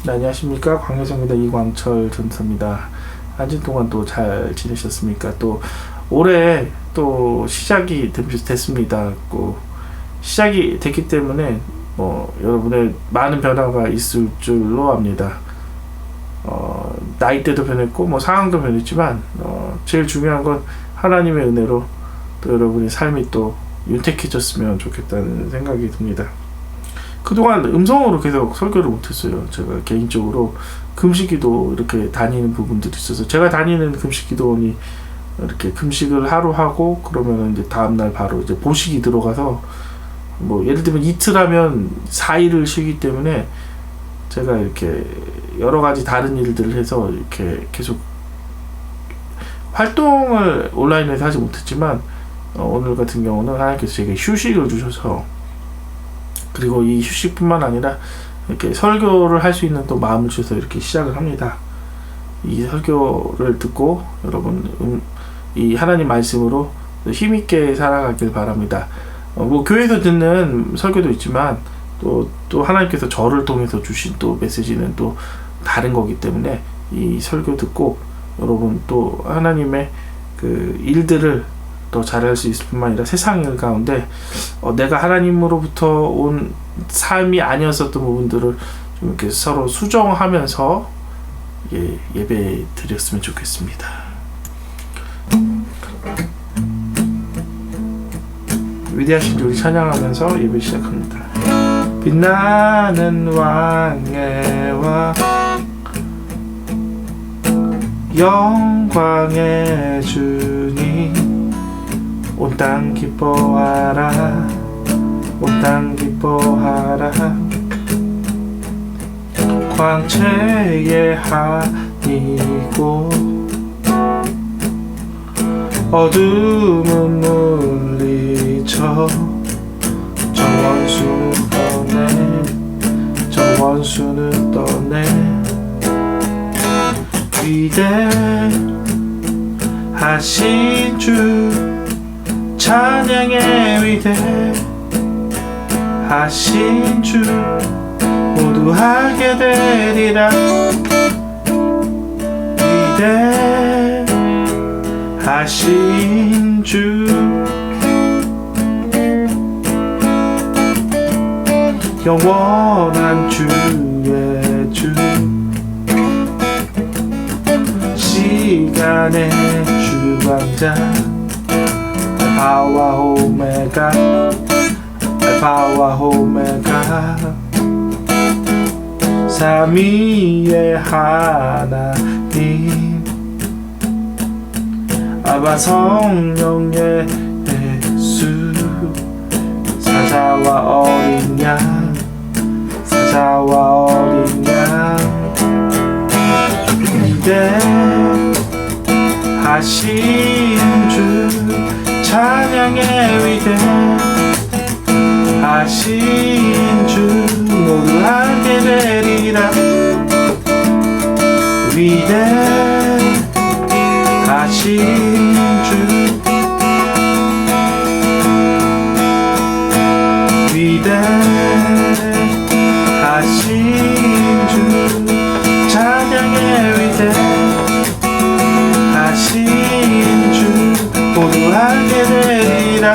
네, 안녕하십니까. 광해성입니다. 이광철 전사입니다. 한 주 동안 또 잘 지내셨습니까? 또 올해 또 시작이 됐습니다. 시작이 됐기 때문에 여러분의 많은 변화가 있을 줄로 압니다. 나이대도 변했고 상황도 변했지만 제일 중요한 건 하나님의 은혜로 또 여러분의 삶이 또 윤택해졌으면 좋겠다는 생각이 듭니다. 그동안 음성으로 계속 설교를 못했어요. 제가 개인적으로 금식기도 이렇게 다니는 부분들이 있어서, 제가 다니는 금식기도원이 이렇게 금식을 하루 하고 그러면 이제 다음날 바로 이제 보식이 들어가서 예를 들면 이틀 하면 4일을 쉬기 때문에 제가 이렇게 여러 가지 다른 일들을 해서 이렇게 계속 활동을 온라인에서 하지 못했지만 오늘 같은 경우는 하나님께서 제게 휴식을 주셔서, 그리고 이 휴식뿐만 아니라 이렇게 설교를 할 수 있는 또 마음을 주셔서 이렇게 시작을 합니다. 이 설교를 듣고 여러분 이 하나님 말씀으로 힘있게 살아가길 바랍니다. 교회에서 듣는 설교도 있지만 또 하나님께서 저를 통해서 주신 또 메시지는 또 다른 거기 때문에 이 설교 듣고 여러분 또 하나님의 그 일들을 더 잘할 수 있을 뿐만 아니라 세상 일 가운데 내가 하나님으로부터 온 삶이 아니었었던 부분들을 좀 이렇게 서로 수정하면서 예배 드렸으면 좋겠습니다. 위대하신 우리 찬양하면서 예배 시작합니다. 빛나는 왕의 영광의 주님, 온 땅 기뻐하라, 온 땅 기뻐하라. 광채의 하늘이고 어둠은 물리쳐 정원수는 떠내 위대하신 주 찬양의 위대하신 주 모두 하게 되리라. 위대하신 주 영원한 주의 주, 시간의 주관자, 알파와 오메가, 알파와 오메가, 삼위의 하나님, 아바 성령의 예수, 사자와 어린 양, 사자와 어린 양, 위대하신 주 찬양의 위대하신 주 모두 하게 되리라. 위대하신 주, 위대하신 주 찬양의 위대하신 주 모두 하게 되리라.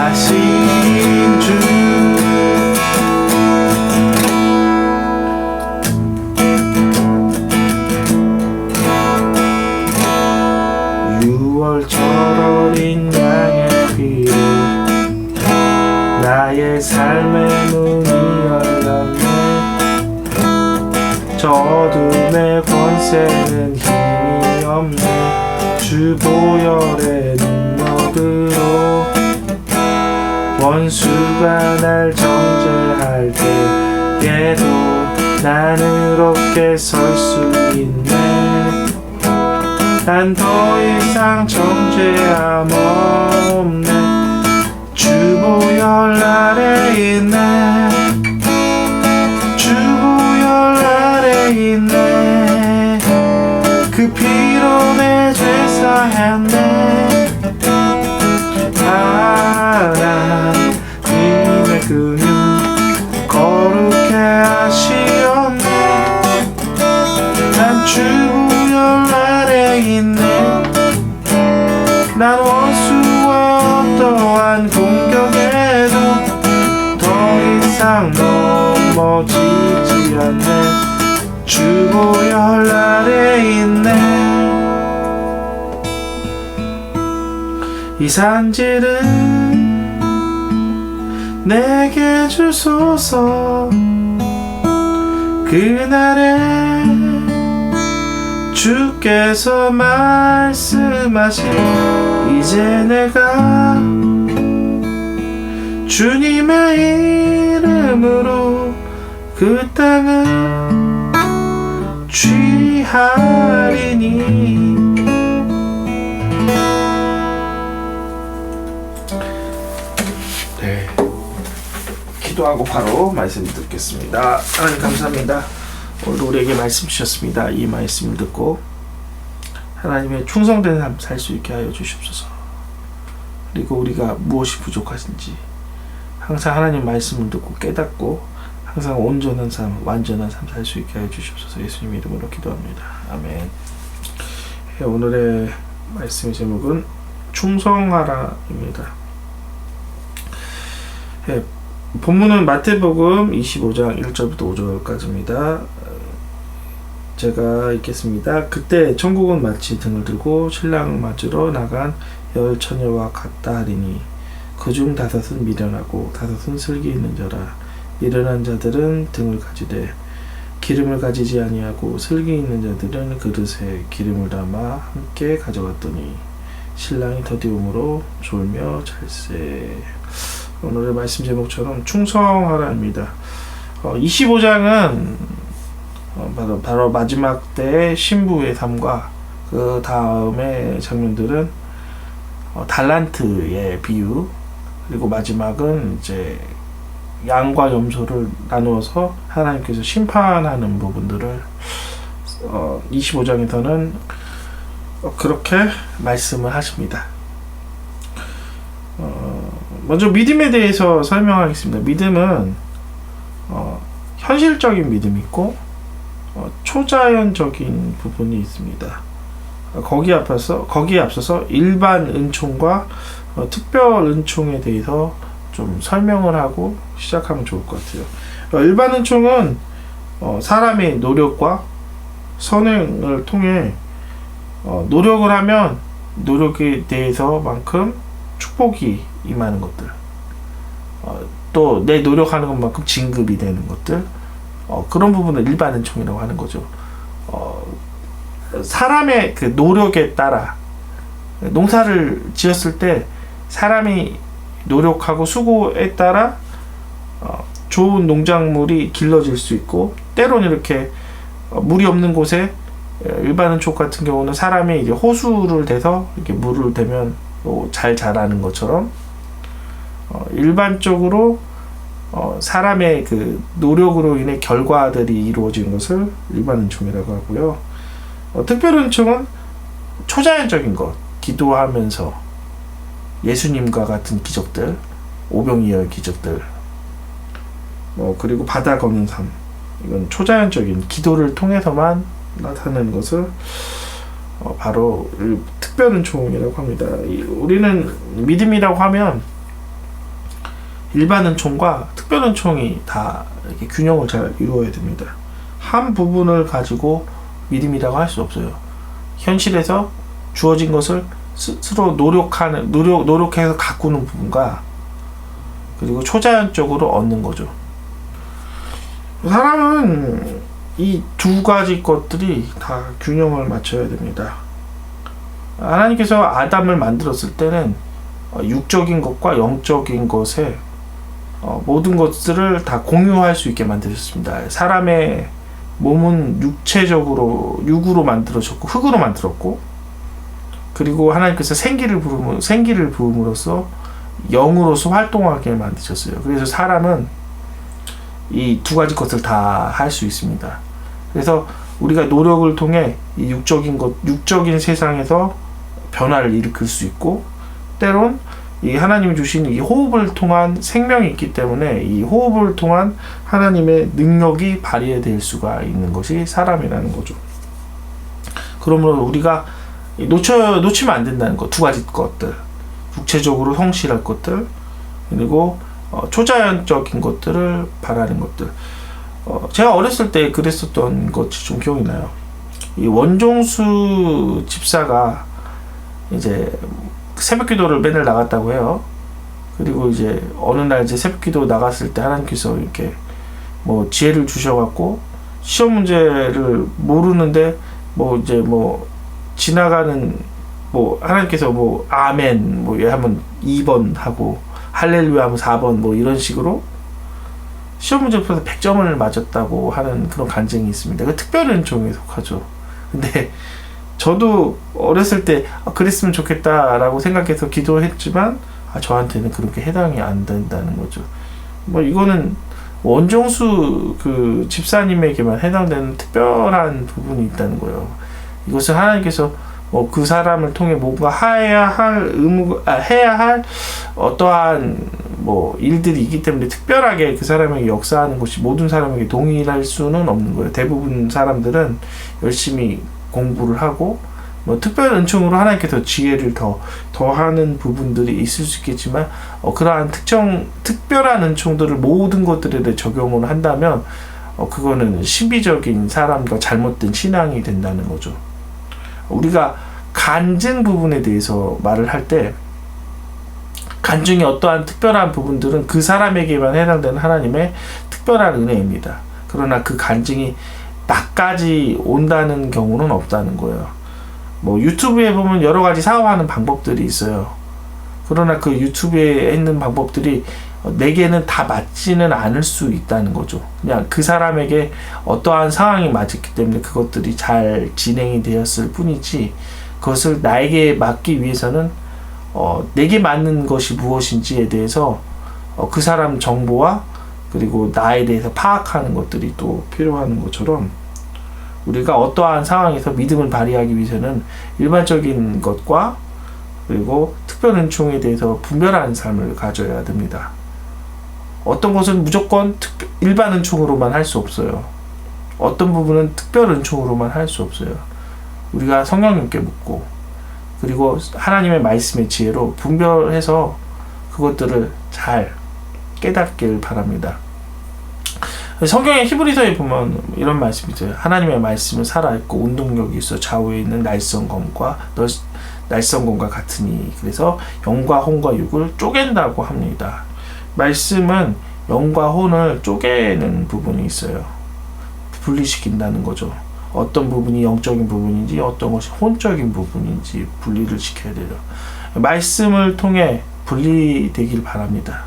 위대하신 주, 6월철 어린 양의 피로 나의 삶의 문이 열렸네. 저 어둠의 권세는 힘이 없네. 주 보혈의 능력으로 원수가 날 정죄할 때에도 난 의롭게 설 수 있네. 난 더 이상 정죄함 없네. 주 보혈 아래 있네. 주 보혈 아래 있네. 그 피로 내 죄 사했네. 하나님의 그 그는 거룩해 하시옵네. 난 주보혈 아래 있네. 난 원수와 어떠한 공격에도 더 이상 넘어지지 않네. 주보혈 아래 있네. 이 산지를 내게 주소서. 그날에 주께서 말씀하신 이제 내가 주님의 이름으로 그 땅을 취하리니. 네, 기도하고 바로 말씀 듣겠습니다. 하나님 감사합니다. 오늘 우리에게 말씀 주셨습니다. 이 말씀을 듣고 하나님의 충성된 삶 살 수 있게 하여 주시옵소서. 그리고 우리가 무엇이 부족하신지 항상 하나님 말씀을 듣고 깨닫고 항상 온전한 삶, 완전한 삶 살 수 있게 하여 주시옵소서. 예수님 이름으로 기도합니다. 아멘. 오늘의 말씀의 제목은 충성하라입니다. 본문은 마태복음 25장 1절부터 5절까지입니다. 제가 읽겠습니다. 그때 천국은 마치 등을 들고 신랑을 맞으러 나간 열 처녀와 같다 하리니 그중 5은 미련하고 5은 슬기 있는 자라. 미련한 자들은 등을 가지되 기름을 가지지 아니하고 슬기 있는 자들은 그릇에 기름을 담아 함께 가져갔더니 신랑이 더디움으로 졸며 잘세. 오늘의 말씀 제목처럼 충성하라입니다. 25장은 바로 마지막 때의 신부의 삶과 그 다음의 장면들은 달란트의 비유, 그리고 마지막은 이제 양과 염소를 나누어서 하나님께서 심판하는 부분들을 25장에서는 그렇게 말씀을 하십니다. 먼저 믿음에 대해서 설명하겠습니다. 믿음은 현실적인 믿음이 있고 초자연적인 부분이 있습니다. 거기에 앞서서 일반 은총과 특별 은총에 대해서 좀 설명을 하고 시작하면 좋을 것 같아요. 일반 은총은 사람의 노력과 선행을 통해 노력을 하면 노력에 대해서만큼 축복이 임하는 것들, 또 내 노력하는 것만큼 진급이 되는 것들, 그런 부분을 일반 은총이라고 하는 거죠. 사람의 그 노력에 따라 농사를 지었을 때 사람이 노력하고 수고에 따라 좋은 농작물이 길러질 수 있고, 때로는 이렇게 물이 없는 곳에 일반 은총 같은 경우는 사람이 이제 호수를 대서 이렇게 물을 대면 잘 자라는 것처럼 일반적으로 사람의 그 노력으로 인해 결과들이 이루어지는 것을 일반 은총이라고 하고요. 특별 은총은 초자연적인 것, 기도하면서 예수님과 같은 기적들, 오병이어의 기적들, 그리고 바다 거는 삶, 이건 초자연적인 기도를 통해서만 나타나는 것을 바로 특별 은총이라고 합니다. 우리는 믿음이라고 하면 일반 은총과 특별 은총이 다 이렇게 균형을 잘 이루어야 됩니다. 한 부분을 가지고 믿음이라고 할 수 없어요. 현실에서 주어진 것을 스스로 노력해서 가꾸는 부분과, 그리고 초자연적으로 얻는 거죠. 사람은 이 두 가지 것들이 다 균형을 맞춰야 됩니다. 하나님께서 아담을 만들었을 때는 육적인 것과 영적인 것에 모든 것들을 다 공유할 수 있게 만드셨습니다. 사람의 몸은 육으로 만들어졌고 흙으로 만들었고, 그리고 하나님께서 생기를 부음으로써 영으로서 활동하게 만드셨어요. 그래서 사람은 이 두 가지 것을 다 할 수 있습니다. 그래서 우리가 노력을 통해 이 육적인 세상에서 변화를 일으킬 수 있고, 때론 이 하나님이 주신 이 호흡을 통한 생명이 있기 때문에 이 호흡을 통한 하나님의 능력이 발휘될 수가 있는 것이 사람이라는 거죠. 그러므로 우리가 놓치면 안 된다는 것, 두 가지 것들. 육체적으로 성실할 것들, 그리고 초자연적인 것들을 바라는 것들. 제가 어렸을 때 그랬었던 것이 좀 기억이 나요. 이 원종수 집사가 이제 새벽기도를 맨날 나갔다고 해요. 그리고 이제 어느 날 이제 새벽기도 나갔을 때 하나님께서 이렇게 뭐 지혜를 주셔갖고 시험 문제를 모르는데 뭐 이제 뭐 지나가는 뭐 하나님께서 뭐 아멘 뭐 하면 2번 하고 할렐루야 하면 4번 뭐 이런 식으로 시험 문제 풀어서 100점을 맞았다고 하는 그런 간증이 있습니다. 그 특별한 은총에 속하죠. 근데 저도 어렸을 때 그랬으면 좋겠다라고 생각해서 기도했지만 저한테는 그렇게 해당이 안 된다는 거죠. 뭐 이거는 원종수 그 집사님에게만 해당되는 특별한 부분이 있다는 거예요. 이것은 하나님께서 그 사람을 통해 뭔가 해야 할 어떠한 뭐 일들이 있기 때문에 특별하게 그 사람에게 역사하는 것이 모든 사람에게 동일할 수는 없는 거예요. 대부분 사람들은 열심히 공부를 하고 뭐 특별 은총으로 하나님께서 지혜를 더하는 부분들이 있을 수 있겠지만 그러한 특별한 은총들을 모든 것들에 대해 적용을 한다면 그거는 신비적인 사람과 잘못된 신앙이 된다는 거죠. 우리가 간증 부분에 대해서 말을 할 때 간증의 어떠한 특별한 부분들은 그 사람에게만 해당되는 하나님의 특별한 은혜입니다. 그러나 그 간증이 나까지 온다는 경우는 없다는 거예요. 뭐 유튜브에 보면 여러 가지 사업하는 방법들이 있어요. 그러나 그 유튜브에 있는 방법들이 내게는 다 맞지는 않을 수 있다는 거죠. 그냥 그 사람에게 어떠한 상황이 맞았기 때문에 그것들이 잘 진행이 되었을 뿐이지 그것을 나에게 맞기 위해서는 내게 맞는 것이 무엇인지에 대해서 그 사람 정보와 그리고 나에 대해서 파악하는 것들이 또 필요한 것처럼 우리가 어떠한 상황에서 믿음을 발휘하기 위해서는 일반적인 것과 그리고 특별 은총에 대해서 분별하는 삶을 가져야 됩니다. 어떤 것은 무조건 일반 은총으로만 할 수 없어요. 어떤 부분은 특별 은총으로만 할 수 없어요. 우리가 성령님께 묻고 그리고 하나님의 말씀의 지혜로 분별해서 그것들을 잘 깨닫길 바랍니다. 성경의 히브리서에 보면 이런 말씀이 있어요. 하나님의 말씀은 살아있고 운동력이 있어 좌우에 있는 날성검과 같으니 그래서 영과 혼과 육을 쪼갠다고 합니다. 말씀은 영과 혼을 쪼개는 부분이 있어요. 분리시킨다는 거죠. 어떤 부분이 영적인 부분인지 어떤 것이 혼적인 부분인지 분리를 시켜야 돼요. 말씀을 통해 분리되길 바랍니다.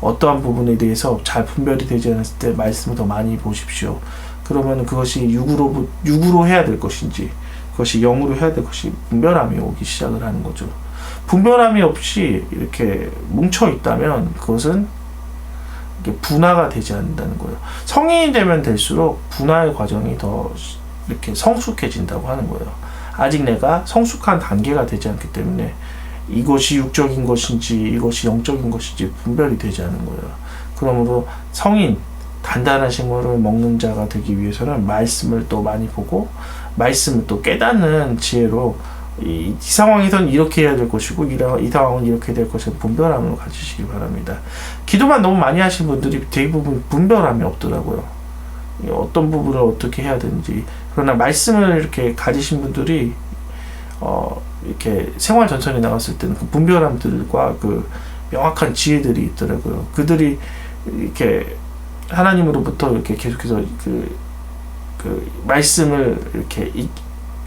어떠한 부분에 대해서 잘 분별이 되지 않았을 때 말씀을 더 많이 보십시오. 그러면 그것이 육으로 해야 될 것인지 그것이 영으로 해야 될 것이 분별함이 오기 시작을 하는 거죠. 분별함이 없이 이렇게 뭉쳐 있다면 그것은 분화가 되지 않는다는 거예요. 성인이 되면 될수록 분화의 과정이 더 이렇게 성숙해진다고 하는 거예요. 아직 내가 성숙한 단계가 되지 않기 때문에 이것이 육적인 것인지 이것이 영적인 것인지 분별이 되지 않는 거예요. 그러므로 성인, 단단한 식물을 먹는 자가 되기 위해서는 말씀을 또 많이 보고 말씀을 또 깨닫는 지혜로 이 상황에선 이렇게 해야 될 것이고 이 상황은 이렇게 될 것을 분별함을 가지시기 바랍니다. 기도만 너무 많이 하신 분들이 대부분 분별함이 없더라고요. 어떤 부분을 어떻게 해야 되는지. 그러나 말씀을 이렇게 가지신 분들이 이렇게 생활 전선에 나갔을 때는 그 분별함들과 그 명확한 지혜들이 있더라고요. 그들이 이렇게 하나님으로부터 이렇게 계속해서 그 말씀을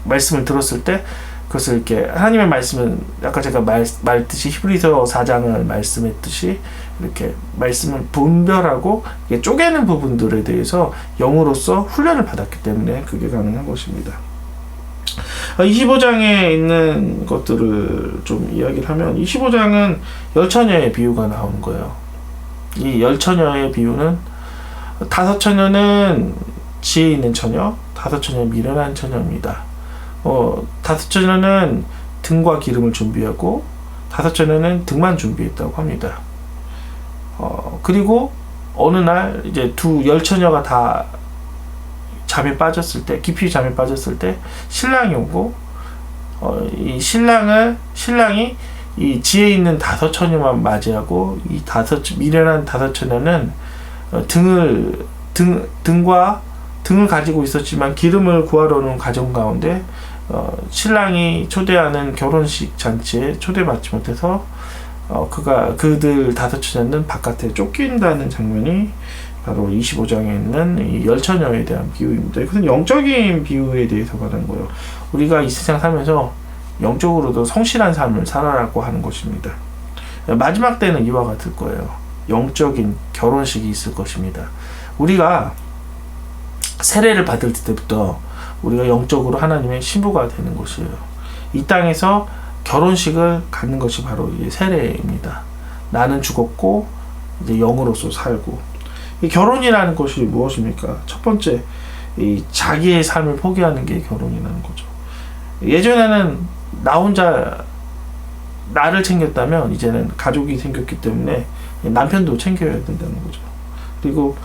말씀을 들었을 때 그것을 이렇게 하나님의 말씀은 아까 제가 말했듯이 히브리서 4장을 말씀했듯이 이렇게 말씀을 분별하고 쪼개는 부분들에 대해서 영으로서 훈련을 받았기 때문에 그게 가능한 것입니다. 25장에 있는 것들을 좀 이야기를 하면 25장은 열처녀의 비유가 나오는 거예요. 이 열처녀의 비유는 5처녀는 지혜 있는 처녀, 5처녀는 미련한 처녀입니다. 5처녀는 등과 기름을 준비하고 다섯째는 등만 준비했다고 합니다. 그리고 어느 날 이제 두 열처녀가 다 잠에 빠졌을 때, 깊이 잠에 빠졌을 때 신랑이 오고, 이 신랑이 이 지혜 있는 다섯 처녀만 맞이하고, 이 미련한 다섯 처녀는 등을 가지고 있었지만 기름을 구하러 온 가정 가운데 신랑이 초대하는 결혼식 잔치에 초대받지 못해서 그들 다섯 처녀는 바깥에 쫓긴다는 장면이 바로 25장에 있는 이 열처녀에 대한 비유입니다. 이것은 영적인 비유에 대해서 말하는 거예요. 우리가 이 세상 살면서 영적으로도 성실한 삶을 살아라고 하는 것입니다. 마지막 때는 이와 같을 거예요. 영적인 결혼식이 있을 것입니다. 우리가 세례를 받을 때부터 우리가 영적으로 하나님의 신부가 되는 것이에요. 이 땅에서 결혼식을 갖는 것이 바로 이 세례입니다. 나는 죽었고 이제 영으로서 살고, 이 결혼이라는 것이 무엇입니까? 첫 번째, 이 자기의 삶을 포기하는 게 결혼이라는 거죠. 예전에는 나 혼자 나를 챙겼다면 이제는 가족이 생겼기 때문에 남편도 챙겨야 된다는 거죠. 그리고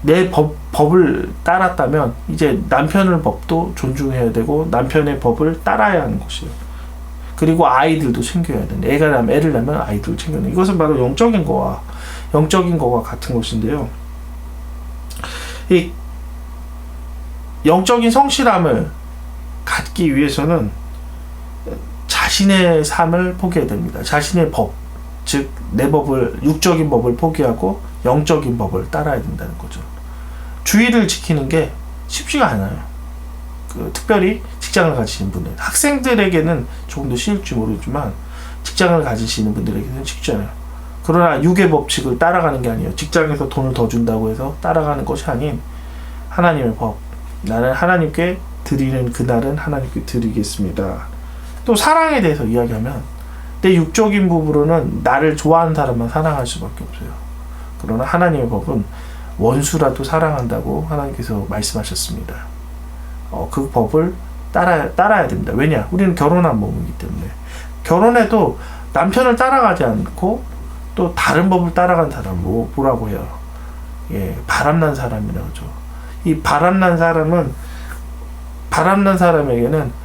내 법을 따랐다면 이제 남편의 법도 존중해야 되고 남편의 법을 따라야 하는 것이에요. 그리고 아이들도 챙겨야 된다. 애를 낳으면 아이들을 챙겨야 된다. 이것은 바로 영적인 거와 같은 것인데요. 이 영적인 성실함을 갖기 위해서는 자신의 삶을 포기해야 됩니다. 자신의 법, 즉 내 법을, 육적인 법을 포기하고 영적인 법을 따라야 된다는 거죠. 주의를 지키는 게 쉽지가 않아요. 특별히 직장을 가지신 분들, 학생들에게는 조금 더 쉬울지 모르지만 직장을 가지시는 분들에게는 쉽지 않아요. 그러나 육의 법칙을 따라가는 게 아니에요. 직장에서 돈을 더 준다고 해서 따라가는 것이 아닌 하나님의 법, 나는 하나님께 드리는 그날은 하나님께 드리겠습니다. 또 사랑에 대해서 이야기하면 내 육적인 부분으로는 나를 좋아하는 사람만 사랑할 수밖에 없어요. 그러나 하나님의 법은 원수라도 사랑한다고 하나님께서 말씀하셨습니다. 그 법을 따라야 됩니다. 왜냐? 우리는 결혼한 몸이기 때문에. 결혼해도 남편을 따라가지 않고 또 다른 법을 따라간 사람 뭐라고 해요? 예, 바람난 사람이라고 하죠. 이 바람난 사람에게는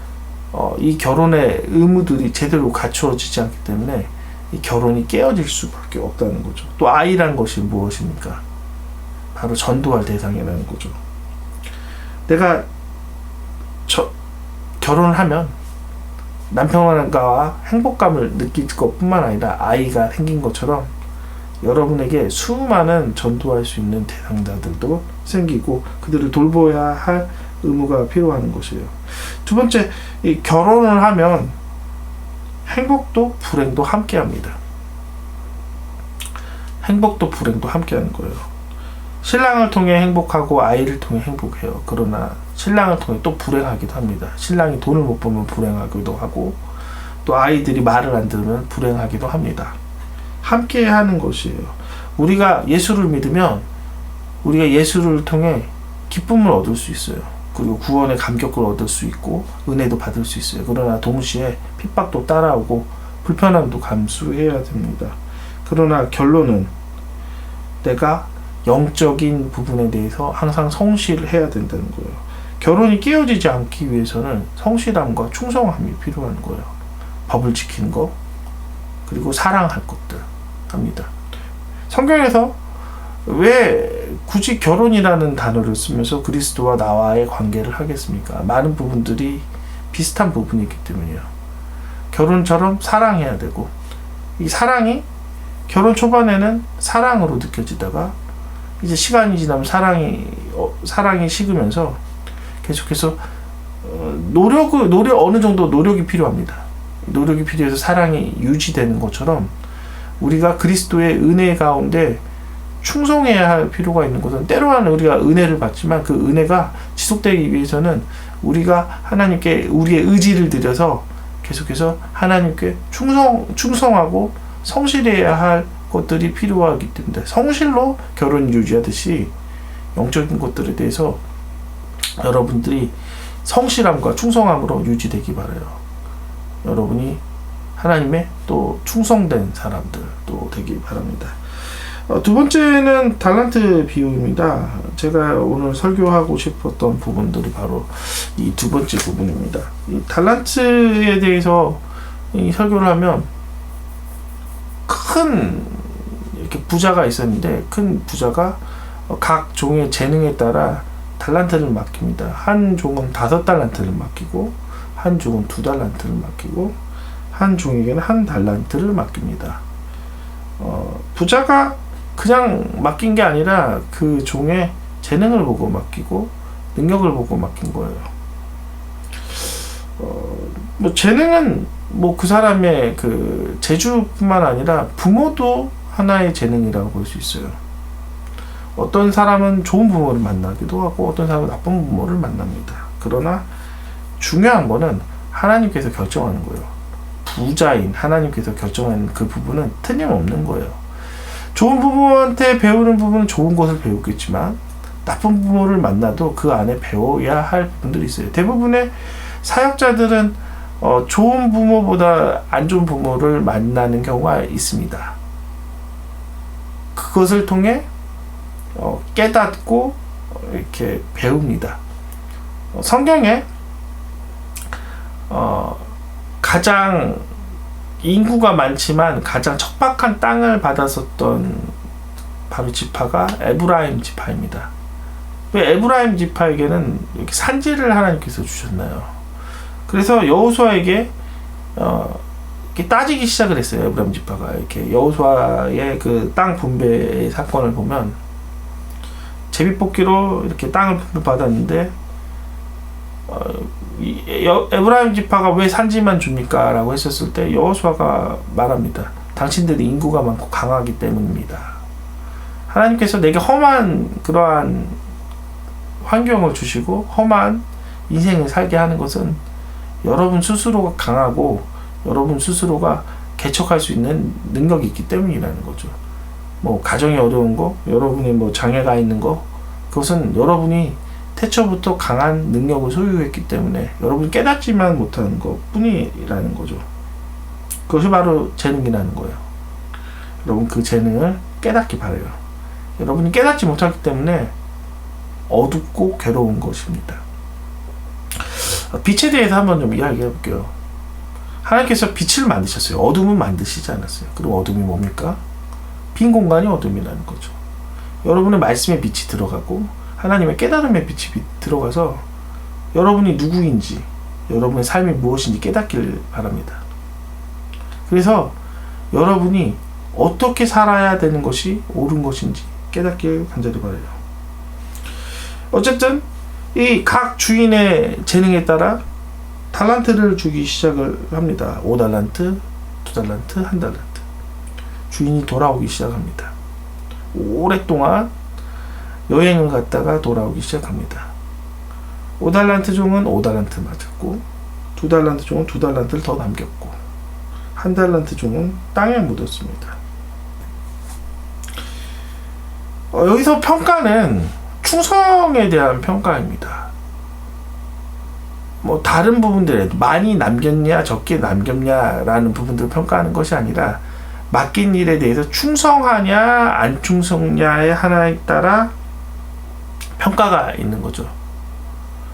이 결혼의 의무들이 제대로 갖추어지지 않기 때문에 이 결혼이 깨어질 수밖에 없다는 거죠. 또 아이란 것이 무엇입니까? 바로 전도할 대상이라는 거죠. 내가 결혼을 하면 남편과 행복감을 느낄 것뿐만 아니라 아이가 생긴 것처럼 여러분에게 수많은 전도할 수 있는 대상자들도 생기고 그들을 돌보아야 할 의무가 필요한 것이에요. 두 번째, 이 결혼을 하면 행복도 불행도 함께합니다. 행복도 불행도 함께하는 거예요. 신랑을 통해 행복하고 아이를 통해 행복해요. 그러나 신랑을 통해 또 불행하기도 합니다. 신랑이 돈을 못 벌면 불행하기도 하고 또 아이들이 말을 안 들으면 불행하기도 합니다. 함께 하는 것이에요. 우리가 예수를 믿으면 우리가 예수를 통해 기쁨을 얻을 수 있어요. 그리고 구원의 감격을 얻을 수 있고 은혜도 받을 수 있어요. 그러나 동시에 핍박도 따라오고 불편함도 감수해야 됩니다. 그러나 결론은 내가 영적인 부분에 대해서 항상 성실해야 된다는 거예요. 결혼이 깨어지지 않기 위해서는 성실함과 충성함이 필요한 거예요. 법을 지키는 거, 그리고 사랑할 것들 합니다. 성경에서 왜 굳이 결혼이라는 단어를 쓰면서 그리스도와 나와의 관계를 하겠습니까? 많은 부분들이 비슷한 부분이기 때문이에요. 결혼처럼 사랑해야 되고, 이 사랑이 결혼 초반에는 사랑으로 느껴지다가 이제 시간이 지나면 사랑이 식으면서 계속해서 어느 정도 노력이 필요합니다. 노력이 필요해서 사랑이 유지되는 것처럼 우리가 그리스도의 은혜 가운데 충성해야 할 필요가 있는 것은, 때로는 우리가 은혜를 받지만 그 은혜가 지속되기 위해서는 우리가 하나님께 우리의 의지를 들여서 계속해서 하나님께 충성하고 성실해야 할 것들이 필요하기 때문에, 성실로 결혼 유지하듯이 영적인 것들에 대해서 여러분들이 성실함과 충성함으로 유지되기 바라요. 여러분이 하나님의 또 충성된 사람들도 되기 바랍니다. 두 번째는 달란트 비유입니다. 제가 오늘 설교하고 싶었던 부분들이 바로 이 두 번째 부분입니다. 이 달란트에 대해서 이 설교를 하면 큰 이렇게 부자가 있었는데 큰 부자가 각 종의 재능에 따라 달란트를 맡깁니다. 한 종은 5달란트를 맡기고 한 종은 2달란트를 맡기고 한 종에게는 1달란트를 맡깁니다. 부자가 그냥 맡긴 게 아니라 그 종의 재능을 보고 맡기고 능력을 보고 맡긴 거예요. 뭐 재능은 뭐 그 사람의 그 재주뿐만 아니라 부모도 하나의 재능이라고 볼 수 있어요. 어떤 사람은 좋은 부모를 만나기도 하고 어떤 사람은 나쁜 부모를 만납니다. 그러나 중요한 거는 하나님께서 결정하는 거예요. 부자인 하나님께서 결정하는 그 부분은 틀림없는 거예요. 좋은 부모한테 배우는 부분은 좋은 것을 배우겠지만 나쁜 부모를 만나도 그 안에 배워야 할 부분들이 있어요. 대부분의 사역자들은 좋은 부모보다 안 좋은 부모를 만나는 경우가 있습니다. 그것을 통해 깨닫고 이렇게 배웁니다. 성경에 가장 인구가 많지만 가장 척박한 땅을 받았었던 바로 지파가 에브라임 지파입니다. 왜 에브라임 지파에게는 이렇게 산지를 하나님께서 주셨나요? 그래서 여호수아에게 이렇게 따지기 시작을 했어요. 에브라임 지파가 이렇게 여호수아의 그 땅 분배의 사건을 보면 제비뽑기로 이렇게 땅을 분배받았는데 에브라임 지파가 왜 산지만 줍니까? 라고 했었을 때 여호수아가 말합니다. 당신들이 인구가 많고 강하기 때문입니다. 하나님께서 내게 험한 그러한 환경을 주시고 험한 인생을 살게 하는 것은 여러분 스스로가 강하고 여러분 스스로가 개척할 수 있는 능력이 있기 때문이라는 거죠. 뭐 가정이 어려운 거, 여러분이 뭐 장애가 있는 거, 그것은 여러분이 태초부터 강한 능력을 소유했기 때문에 여러분이 깨닫지만 못하는 것 뿐이라는 거죠. 그것이 바로 재능이라는 거예요. 여러분 그 재능을 깨닫기 바라요. 여러분이 깨닫지 못하기 때문에 어둡고 괴로운 것입니다. 빛에 대해서 한번 좀 이야기해 볼게요. 하나님께서 빛을 만드셨어요. 어둠은 만드시지 않았어요. 그럼 어둠이 뭡니까? 빈 공간이 어둠이라는 거죠. 여러분의 말씀에 빛이 들어가고 하나님의 깨달음의 빛이 들어가서 여러분이 누구인지 여러분의 삶이 무엇인지 깨닫길 바랍니다. 그래서 여러분이 어떻게 살아야 되는 것이 옳은 것인지 깨닫길 간절히 바라요. 어쨌든 이 각 주인의 재능에 따라 달란트를 주기 시작을 합니다. 5달란트, 2달란트, 1달란트. 주인이 돌아오기 시작합니다. 오랫동안 여행을 갔다가 돌아오기 시작합니다. 5달란트 종은 5달란트 맞았고 2달란트 종은 2달란트를 더 남겼고 1달란트 종은 땅에 묻었습니다. 여기서 평가는 충성에 대한 평가입니다. 뭐 다른 부분들에 많이 남겼냐 적게 남겼냐라는 부분들을 평가하는 것이 아니라 맡긴 일에 대해서 충성하냐 안 충성냐의 하나에 따라 평가가 있는 거죠.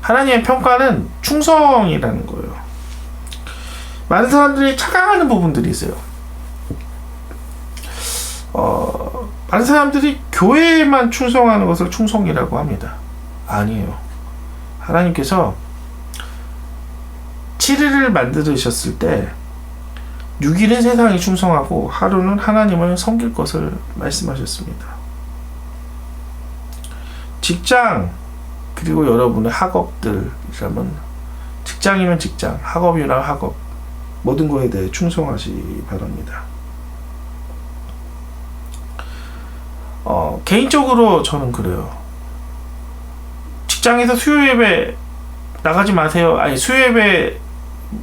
하나님의 평가는 충성이라는 거예요. 많은 사람들이 착각하는 부분들이 있어요. 많은 사람들이 교회에만 충성하는 것을 충성이라고 합니다. 아니에요. 하나님께서 7일을 만드셨을 때 6일은 세상에 충성하고 하루는 하나님을 섬길 것을 말씀하셨습니다. 직장 그리고 여러분의 학업들이라면 직장이면 직장, 학업이나 학업 모든 것에 대해 충성하시기 바랍니다. 개인적으로 저는 그래요. 직장에서 수요 예배 나가지 마세요. 아니 수요 예배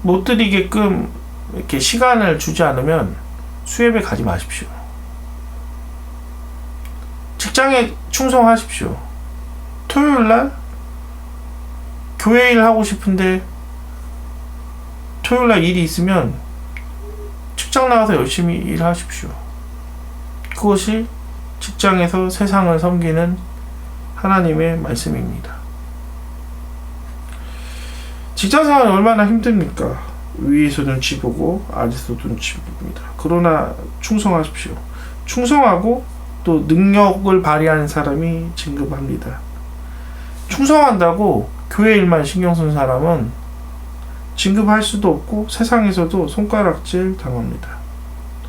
못 드리게끔 이렇게 시간을 주지 않으면 수요 예배 가지 마십시오. 직장에 충성하십시오. 토요일날 교회 일 하고 싶은데 토요일날 일이 있으면 직장 나가서 열심히 일하십시오. 그것이 직장에서 세상을 섬기는 하나님의 말씀입니다. 직장생활이 얼마나 힘듭니까? 위에서 눈치 보고 아래에서 눈치 봅니다. 그러나 충성하십시오. 충성하고 또 능력을 발휘하는 사람이 진급합니다. 충성한다고 교회 일만 신경 쓴 사람은 진급할 수도 없고 세상에서도 손가락질 당합니다.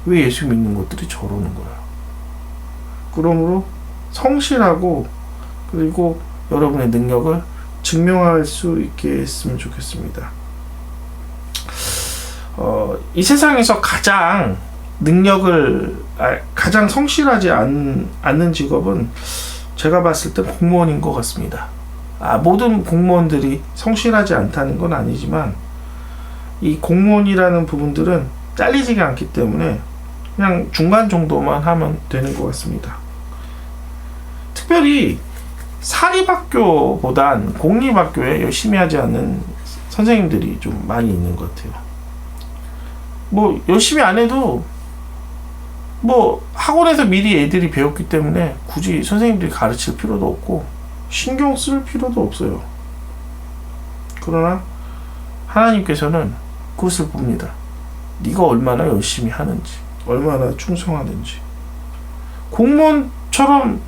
왜 예수 믿는 것들이 저러는 거야? 그러므로 성실하고 그리고 여러분의 능력을 증명할 수 있게 했으면 좋겠습니다. 이 세상에서 가장 성실하지 않는 직업은 제가 봤을 때 공무원인 것 같습니다. 모든 공무원들이 성실하지 않다는 건 아니지만 이 공무원이라는 부분들은 잘리지가 않기 때문에 그냥 중간 정도만 하면 되는 것 같습니다. 특별히 사립학교보단 공립학교에 열심히 하지 않는 선생님들이 좀 많이 있는 것 같아요. 뭐 열심히 안 해도 뭐 학원에서 미리 애들이 배웠기 때문에 굳이 선생님들이 가르칠 필요도 없고 신경 쓸 필요도 없어요. 그러나 하나님께서는 그것을 봅니다. 네가 얼마나 열심히 하는지, 얼마나 충성하는지. 공무원처럼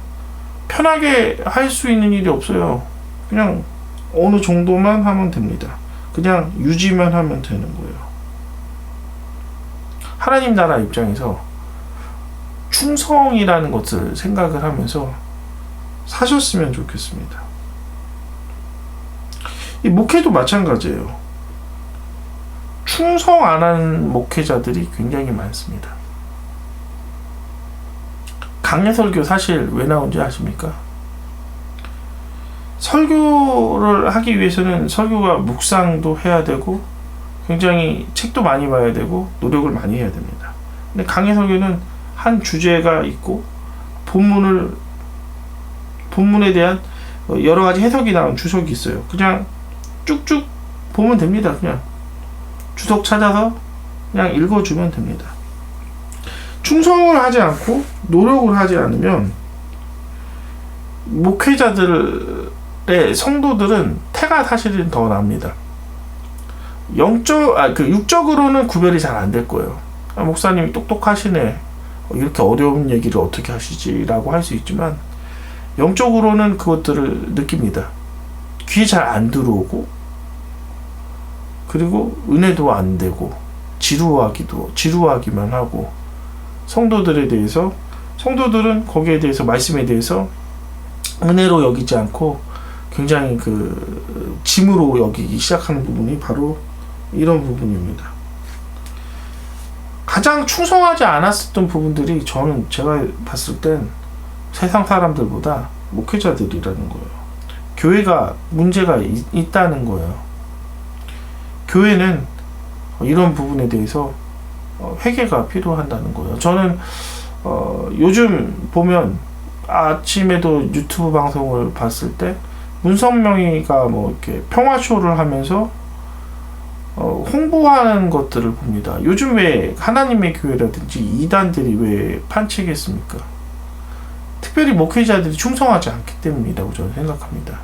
편하게 할 수 있는 일이 없어요. 그냥 어느 정도만 하면 됩니다. 그냥 유지만 하면 되는 거예요. 하나님 나라 입장에서 충성이라는 것을 생각을 하면서 사셨으면 좋겠습니다. 이 목회도 마찬가지예요. 충성 안 하는 목회자들이 굉장히 많습니다. 강례설교 사실 왜 나온지 아십니까? 설교를 하기 위해서는 설교가 묵상도 해야 되고 굉장히 책도 많이 봐야 되고 노력을 많이 해야 됩니다. 근데 강례설교는 한 주제가 있고 본문에 대한 여러 가지 해석이 나온 주석이 있어요. 그냥 쭉쭉 보면 됩니다. 그냥 주석 찾아서 그냥 읽어주면 됩니다. 충성을 하지 않고 노력을 하지 않으면 목회자들의 성도들은 태가 사실은 더 납니다. 육적으로는 구별이 잘 안 될 거예요. 목사님이 똑똑하시네. 이렇게 어려운 얘기를 어떻게 하시지라고 할 수 있지만 영적으로는 그것들을 느낍니다. 귀에 잘 안 들어오고 그리고 은혜도 안 되고 지루하기만 하고 성도들은 거기에 대해서 말씀에 대해서 은혜로 여기지 않고 굉장히 짐으로 여기기 시작하는 부분이 바로 이런 부분입니다. 가장 충성하지 않았었던 부분들이 제가 봤을 땐 세상 사람들보다 목회자들이라는 거예요. 교회가 문제가 있다는 거예요. 교회는 이런 부분에 대해서 회개가 필요한다는 거예요. 저는 요즘 보면 아침에도 유튜브 방송을 봤을 때 문선명이가 이렇게 평화쇼를 하면서 홍보하는 것들을 봅니다. 요즘 왜 하나님의 교회라든지 이단들이 왜 판치겠습니까? 특별히 목회자들이 충성하지 않기 때문이라고 저는 생각합니다.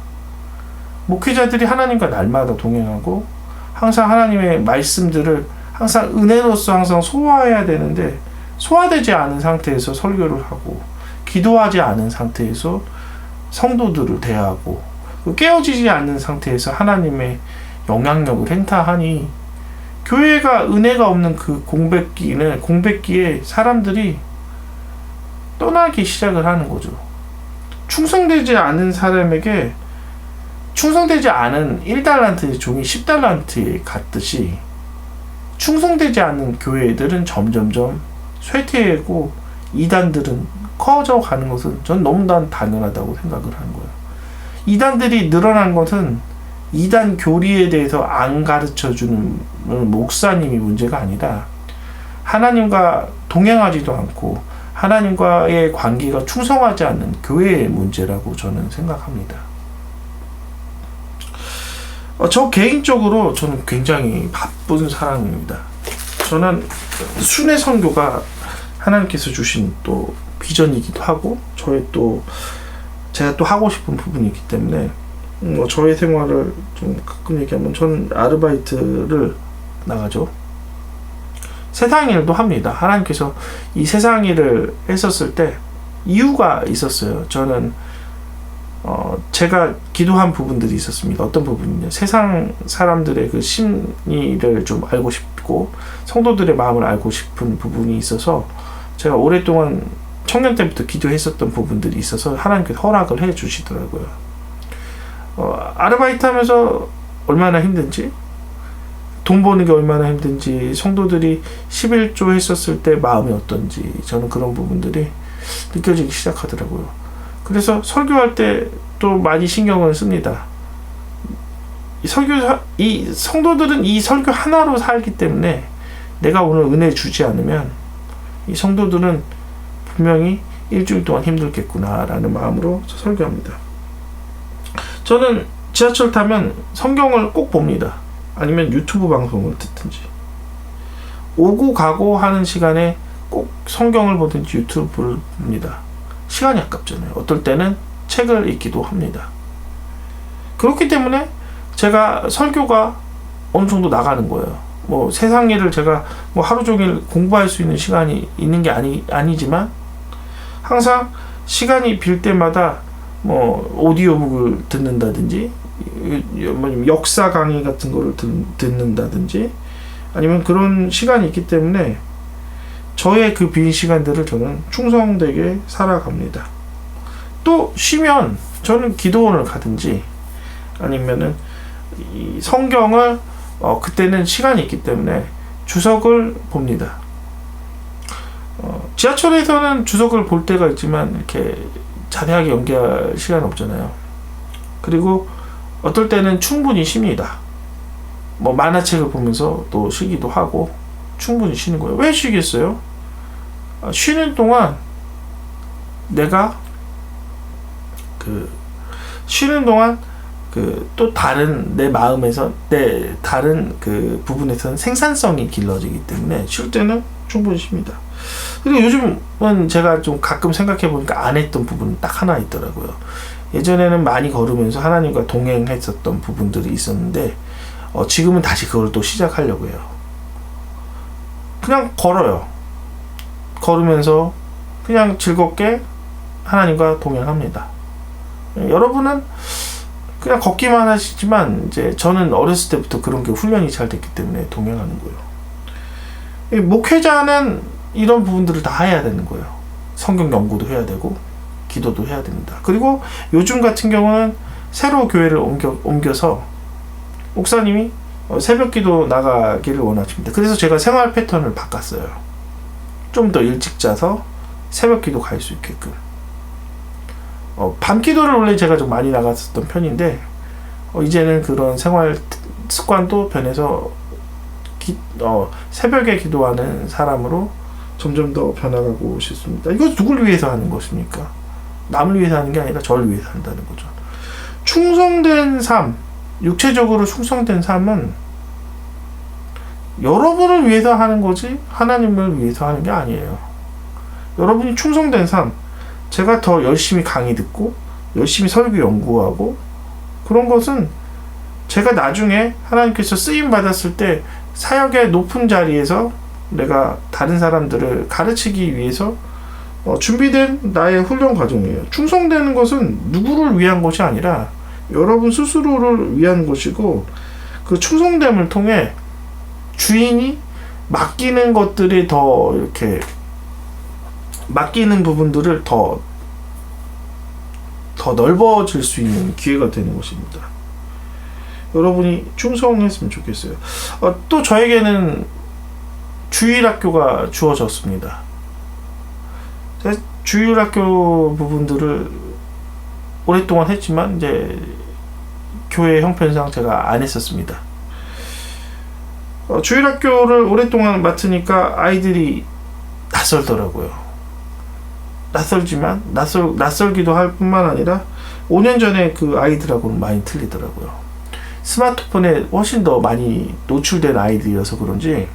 목회자들이 하나님과 날마다 동행하고 항상 하나님의 말씀들을 항상 은혜로서 항상 소화해야 되는데 소화되지 않은 상태에서 설교를 하고 기도하지 않은 상태에서 성도들을 대하고 깨어지지 않는 상태에서 하나님의 영향력을 행사하니 교회가 은혜가 없는 그 공백기에 사람들이 떠나기 시작을 하는 거죠. 충성되지 않은 사람에게 충성되지 않은 1달란트의 종이 10달란트에 갔듯이 충성되지 않는 교회들은 점점점 쇠퇴하고 이단들은 커져가는 것은 전 너무나 당연하다고 생각을 하는 거예요. 이단들이 늘어난 것은 이단 교리에 대해서 안 가르쳐주는 목사님이 문제가 아니라 하나님과 동행하지도 않고 하나님과의 관계가 충성하지 않는 교회의 문제라고 저는 생각합니다. 저 개인적으로 저는 굉장히 바쁜 사람입니다. 저는 순회 선교가 하나님께서 주신 또 비전이기도 하고 저의 또 제가 또 하고 싶은 부분이기 때문에 저의 생활을 좀 가끔 얘기하면 전 아르바이트를 나가죠. 세상 일도 합니다. 하나님께서 이 세상 일을 했었을 때 이유가 있었어요. 저는 제가 기도한 부분들이 있었습니다. 어떤 부분이냐, 세상 사람들의 그 심리를 좀 알고 싶고 성도들의 마음을 알고 싶은 부분이 있어서 제가 오랫동안 청년 때부터 기도했었던 부분들이 있어서 하나님께서 허락을 해 주시더라고요. 아르바이트 하면서 얼마나 힘든지, 돈 버는 게 얼마나 힘든지, 성도들이 11조 했었을 때 마음이 어떤지 저는 그런 부분들이 느껴지기 시작하더라고요. 그래서 설교할 때 또 많이 신경을 씁니다. 이 성도들은 이 설교 하나로 살기 때문에 내가 오늘 은혜 주지 않으면 이 성도들은 분명히 일주일 동안 힘들겠구나라는 마음으로 설교합니다. 저는 지하철 타면 성경을 꼭 봅니다. 아니면 유튜브 방송을 듣든지, 오고 가고 하는 시간에 꼭 성경을 보든지 유튜브를 봅니다. 시간이 아깝잖아요. 어떨 때는 책을 읽기도 합니다. 그렇기 때문에 제가 설교가 어느 정도 나가는 거예요. 뭐 세상 일을 제가 뭐 하루 종일 공부할 수 있는 시간이 있는 게 아니지만 항상 시간이 빌 때마다 뭐 오디오북을 듣는다든지 역사 강의 같은 거를 듣는다든지 아니면 그런 시간이 있기 때문에 저의 그 빈 시간들을 저는 충성되게 살아갑니다. 또 쉬면 저는 기도원을 가든지 아니면은 이 성경을 그때는 시간이 있기 때문에 주석을 봅니다. 지하철에서는 주석을 볼 때가 있지만 이렇게 자세하게 연기할 시간 없잖아요. 그리고 어떨 때는 충분히 쉽니다. 뭐 만화책을 보면서 또 쉬기도 하고 충분히 쉬는 거예요. 왜 쉬겠어요? 쉬는 동안 내가 쉬는 동안 또 다른 내 마음에서 내 다른 그 부분에서는 생산성이 길러지기 때문에 쉴 때는 충분히 쉽니다. 그리고 요즘은 제가 좀 가끔 생각해 보니까 안 했던 부분이 딱 하나 있더라고요. 예전에는 많이 걸으면서 하나님과 동행했었던 부분들이 있었는데 지금은 다시 그걸 또 시작하려고 해요. 그냥 걸어요. 걸으면서 그냥 즐겁게 하나님과 동행합니다. 여러분은 그냥 걷기만 하시지만 이제 저는 어렸을 때부터 그런 게 훈련이 잘 됐기 때문에 동행하는 거예요. 목회자는 이런 부분들을 다 해야 되는 거예요. 성경 연구도 해야 되고 기도도 해야 됩니다. 그리고 요즘 같은 경우는 새로 교회를 옮겨서 목사님이 새벽 기도 나가기를 원하십니다. 그래서 제가 생활 패턴을 바꿨어요. 좀 더 일찍 자서 새벽 기도 갈 수 있게끔. 밤 기도를 원래 제가 좀 많이 나갔었던 편인데 이제는 그런 생활 습관도 변해서 새벽에 기도하는 사람으로 점점 더 변화가고 싶습니다. 이거 누굴 위해서 하는 것입니까? 남을 위해서 하는 게 아니라 저를 위해서 한다는 거죠. 충성된 삶, 육체적으로 충성된 삶은 여러분을 위해서 하는 거지 하나님을 위해서 하는 게 아니에요. 여러분이 충성된 삶, 제가 더 열심히 강의 듣고 열심히 설교 연구하고 그런 것은 제가 나중에 하나님께서 쓰임 받았을 때 사역의 높은 자리에서 내가 다른 사람들을 가르치기 위해서 준비된 나의 훈련 과정이에요. 충성되는 것은 누구를 위한 것이 아니라 여러분 스스로를 위한 것이고 그 충성됨을 통해 주인이 맡기는 것들이 더 이렇게 맡기는 부분들을 더 넓어질 수 있는 기회가 되는 것입니다. 여러분이 충성했으면 좋겠어요. 또 저에게는 주일학교가 주어졌습니다. 주일학교 부분들을 오랫동안 했지만 이제 교회 형편상 제가 안 했었습니다. 주일학교를 오랫동안 맡으니까 아이들이 낯설더라고요. 낯설기도 할 뿐만 아니라 5년 전에 그 아이들하고는 많이 틀리더라고요. 스마트폰에 훨씬 더 많이 노출된 아이들이어서 그런지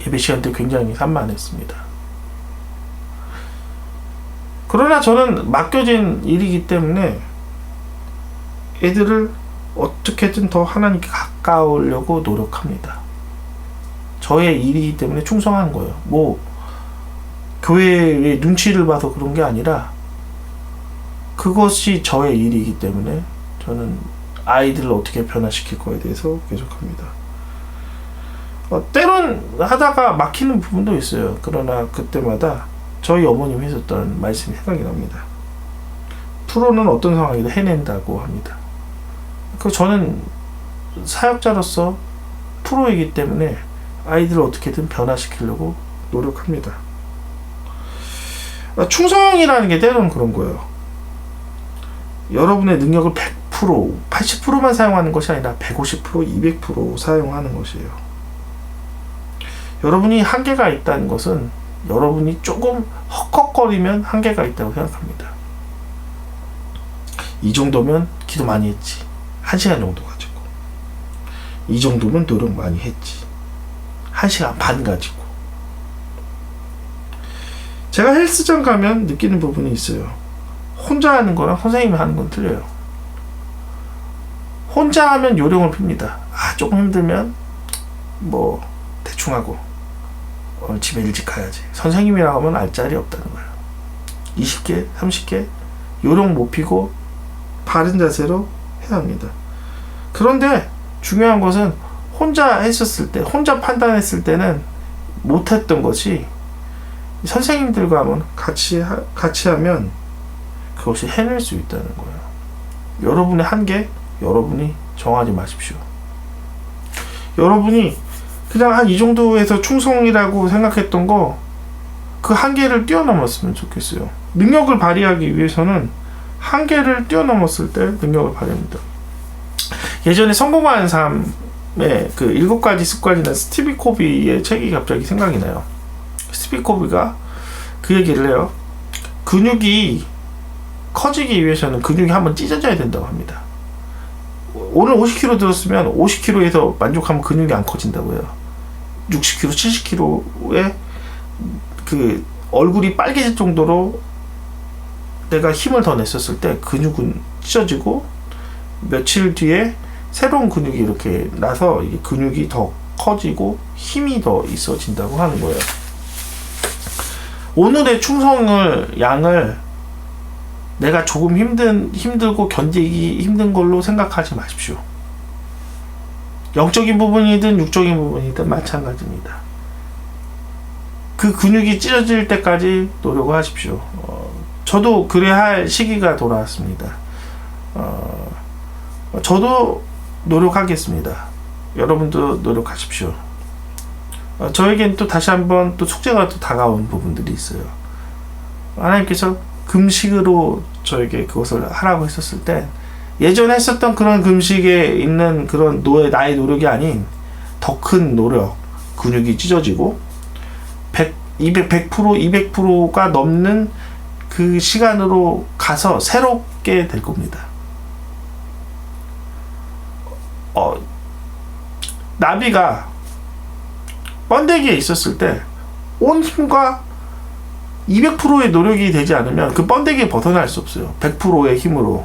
예배 시간 때 굉장히 산만했습니다. 그러나 저는 맡겨진 일이기 때문에 애들을 어떻게든 더 하나님께 가까우려고 노력합니다. 저의 일이기 때문에 충성한 거예요. 뭐 교회의 눈치를 봐서 그런 게 아니라 그것이 저의 일이기 때문에 저는 아이들을 어떻게 변화시킬 거에 대해서 계속합니다. 때론 하다가 막히는 부분도 있어요. 그러나 그때마다 저희 어머님이 했었던 말씀이 생각이 납니다. 프로는 어떤 상황이든 해낸다고 합니다. 저는 사역자로서 프로이기 때문에 아이들을 어떻게든 변화시키려고 노력합니다. 충성이라는 게 때로는 그런 거예요. 여러분의 능력을 100%, 80%만 사용하는 것이 아니라 150%, 200% 사용하는 것이에요. 여러분이 한계가 있다는 것은 여러분이 조금 헉헉거리면 한계가 있다고 생각합니다. 이 정도면 기도 많이 했지. 1시간 정도 가지고. 이 정도면 노력 많이 했지. 1시간 반 가지고. 제가 헬스장 가면 느끼는 부분이 있어요. 혼자 하는 거랑 선생님이 하는 건 틀려요. 혼자 하면 요령을 핍니다. 조금 힘들면 뭐 대충 하고 집에 일찍 가야지. 선생님이라고 하면 알짜리 없다는 거예요. 20개, 30개 요령 못 피고 바른 자세로 해야 합니다. 그런데 중요한 것은 혼자 했었을 때, 혼자 판단했을 때는 못했던 것이 선생님들과 하면 같이 하면 그것이 해낼 수 있다는 거예요. 여러분의 한계, 여러분이 정하지 마십시오. 여러분이 그냥 한 이 정도에서 충성이라고 생각했던 거, 그 한계를 뛰어넘었으면 좋겠어요. 능력을 발휘하기 위해서는 한계를 뛰어넘었을 때 능력을 발휘합니다. 예전에 성공하는 삶의 그 7가지 습관이나 스티비 코비의 책이 갑자기 생각이 나요. 스티비 코비가 그 얘기를 해요. 근육이 커지기 위해서는 근육이 한번 찢어져야 된다고 합니다. 오늘 50kg 들었으면 50kg에서 만족하면 근육이 안 커진다고 해요. 60kg, 70kg에 그 얼굴이 빨개질 정도로 내가 힘을 더 냈었을 때 근육은 찢어지고 며칠 뒤에 새로운 근육이 이렇게 나서 이게 근육이 더 커지고 힘이 더 있어진다고 하는 거예요. 오늘의 충성을 양을 내가 조금 힘들고 견디기 힘든 걸로 생각하지 마십시오. 영적인 부분이든 육적인 부분이든 마찬가지입니다. 그 근육이 찢어질 때까지 노력을 하십시오. 저도 그래야 할 시기가 돌아왔습니다. 저도 노력하겠습니다. 여러분도 노력하십시오. 저에겐 또 다시 한번 또 숙제가 또 다가온 부분들이 있어요. 하나님께서 금식으로 저에게 그것을 하라고 했었을 때 예전에 했었던 그런 금식에 있는 그런 나의 노력이 아닌 더 큰 노력, 근육이 찢어지고 100%, 200%가 넘는 그 시간으로 가서 새롭게 될 겁니다. 나비가 번데기에 있었을 때 온 힘과 200%의 노력이 되지 않으면 그 번데기에 벗어날 수 없어요. 100%의 힘으로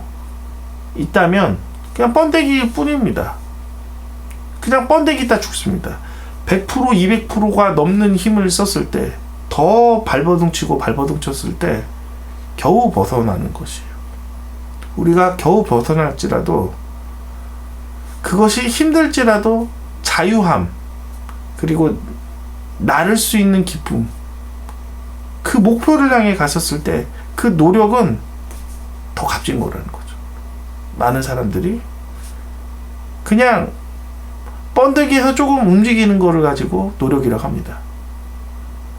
있다면 그냥 번데기 뿐입니다. 그냥 번데기 있다 죽습니다. 100%, 200%가 넘는 힘을 썼을 때, 더 발버둥 쳤을 때 겨우 벗어나는 것이에요. 우리가 겨우 벗어날지라도 그것이 힘들지라도 자유함, 그리고 나를 수 있는 기쁨, 그 목표를 향해 갔었을 때 그 노력은 더 값진 거라는 거죠. 많은 사람들이 그냥 번데기에서 조금 움직이는 거를 가지고 노력이라고 합니다.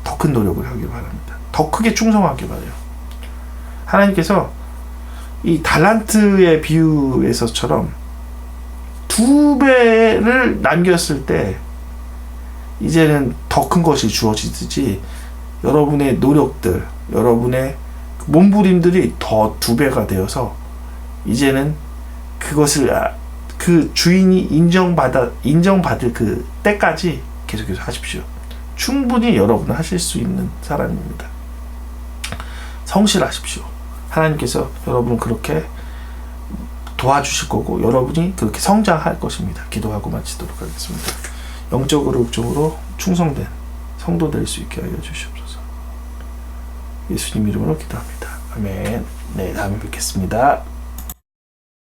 더 큰 노력을 하길 바랍니다. 더 크게 충성하길 바라요. 하나님께서 이 달란트의 비유에서처럼 2배를 남겼을 때 이제는 더 큰 것이 주어지듯이 여러분의 노력들, 여러분의 몸부림들이 더 2배가 되어서 이제는 그것을 그 주인이 인정받을 그 때까지 계속해서 하십시오. 충분히 여러분은 하실 수 있는 사람입니다. 성실하십시오. 하나님께서 여러분을 그렇게 도와주실 거고 여러분이 그렇게 성장할 것입니다. 기도하고 마치도록 하겠습니다. 영적으로 육적으로 충성된 성도 될 수 있게 하여 주시옵소서. 예수님 이름으로 기도합니다. 아멘. 네, 다음에 뵙겠습니다.